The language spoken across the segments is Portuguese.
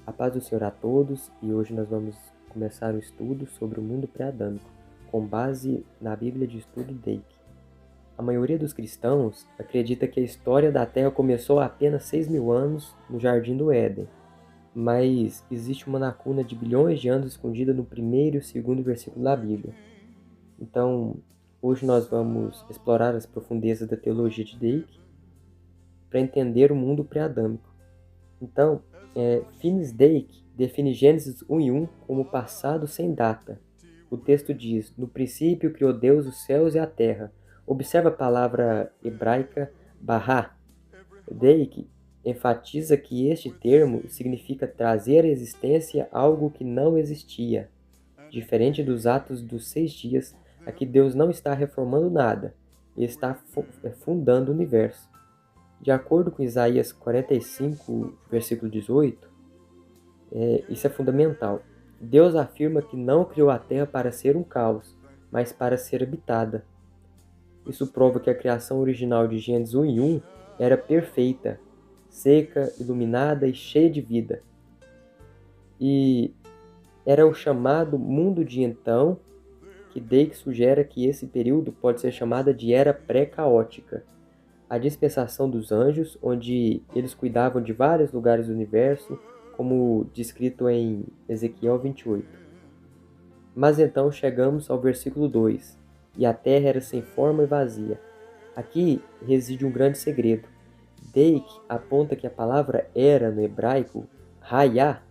A paz do Senhor a todos, e hoje nós vamos começar um estudo sobre o mundo pré-adâmico, com base na Bíblia de Estudo Dake. A maioria dos cristãos acredita que a história da Terra começou há apenas 6.000 anos no Jardim do Éden, mas existe uma lacuna de bilhões de anos escondida no primeiro e segundo versículo da Bíblia. Então, hoje nós vamos explorar as profundezas da teologia de Dake para entender o mundo pré-adâmico. Então, Finis Dake define Gênesis 1 e 1 como passado sem data. O texto diz: no princípio criou Deus os céus e a terra. Observa a palavra hebraica bará. Dake enfatiza que este termo significa trazer à existência algo que não existia. Diferente dos atos dos 6 dias, aqui Deus não está reformando nada, ele está fundando o universo. De acordo com Isaías 45, versículo 18, isso é fundamental. Deus afirma que não criou a terra para ser um caos, mas para ser habitada. Isso prova que a criação original de Gênesis 1 e 1 era perfeita, seca, iluminada e cheia de vida. E era o chamado mundo de então, que Dake sugere que esse período pode ser chamado de era pré-caótica. A dispensação dos anjos, onde eles cuidavam de vários lugares do universo, como descrito em Ezequiel 28. Mas então chegamos ao versículo 2, e a terra era sem forma e vazia. Aqui reside um grande segredo. Dake aponta que a palavra era no hebraico, hayá.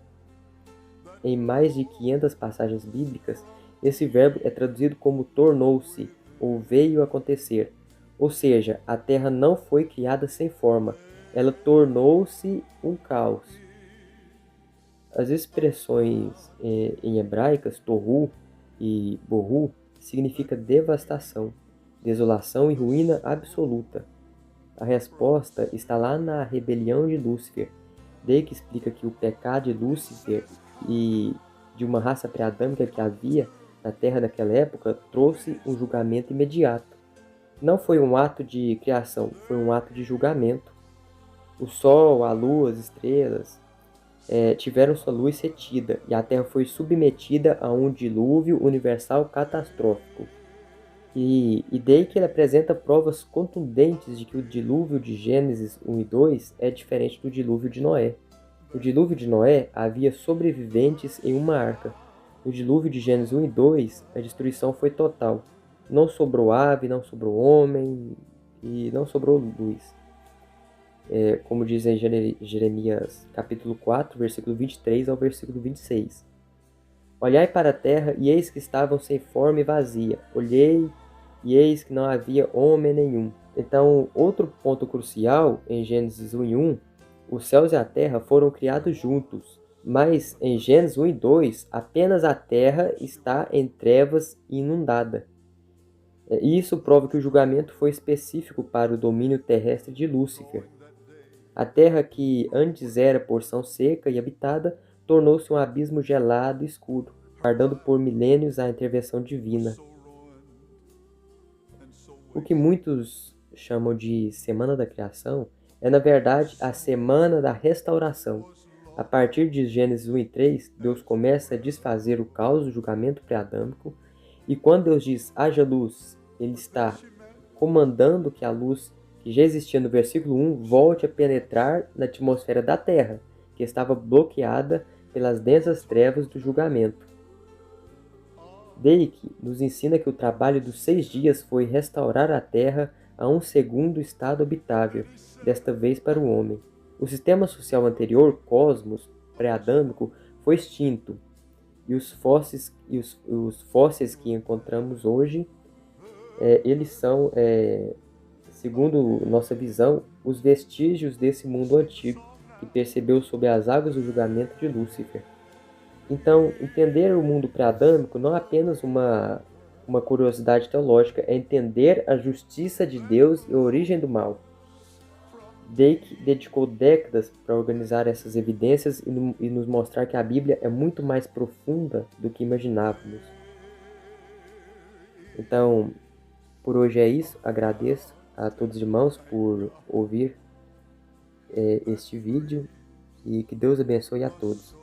Em mais de 500 passagens bíblicas, esse verbo é traduzido como tornou-se, ou veio a acontecer. Ou seja, a terra não foi criada sem forma, ela tornou-se um caos. As expressões em hebraicas, tohu e bohu, significa devastação, desolação e ruína absoluta. A resposta está lá na rebelião de Lúcifer. Dake explica que o pecado de Lúcifer e de uma raça pré-adâmica que havia na Terra naquela época trouxe um julgamento imediato. Não foi um ato de criação, foi um ato de julgamento. O Sol, a Lua, as estrelas tiveram sua luz retida e a Terra foi submetida a um dilúvio universal catastrófico. E daí que ele apresenta provas contundentes de que o dilúvio de Gênesis 1 e 2 é diferente do dilúvio de Noé. No dilúvio de Noé havia sobreviventes em uma arca. No dilúvio de Gênesis 1 e 2, a destruição foi total. Não sobrou ave, não sobrou homem e não sobrou luz. Como diz em Jeremias capítulo 4, versículo 23 ao versículo 26. Olhai para a terra, e eis que estavam sem forma e vazia. Olhei, e eis que não havia homem nenhum. Então, outro ponto crucial em Gênesis 1 e 1, os céus e a terra foram criados juntos. Mas em Gênesis 1 e 2, apenas a terra está em trevas e inundada. E isso prova que o julgamento foi específico para o domínio terrestre de Lúcifer. A terra que antes era porção seca e habitada, tornou-se um abismo gelado e escuro, guardando por milênios a intervenção divina. O que muitos chamam de Semana da Criação é, na verdade, a Semana da Restauração. A partir de Gênesis 1 e 3, Deus começa a desfazer o caos do julgamento pré-adâmico, e quando Deus diz haja luz, ele está comandando que a luz que já existia no versículo 1 volte a penetrar na atmosfera da Terra, que estava bloqueada pelas densas trevas do julgamento. Dake nos ensina que o trabalho dos 6 dias foi restaurar a Terra a um segundo estado habitável, desta vez para o homem. O sistema social anterior, cosmos, pré-adâmico, foi extinto, e os fósseis que encontramos hoje, eles são, segundo nossa visão, os vestígios desse mundo antigo, que percebeu sob as águas o julgamento de Lúcifer. Então, entender o mundo pré-adâmico não é apenas uma curiosidade teológica, é entender a justiça de Deus e a origem do mal. Dake dedicou décadas para organizar essas evidências e nos mostrar que a Bíblia é muito mais profunda do que imaginávamos. Então, por hoje é isso. Agradeço a todos os irmãos por ouvir este vídeo e que Deus abençoe a todos.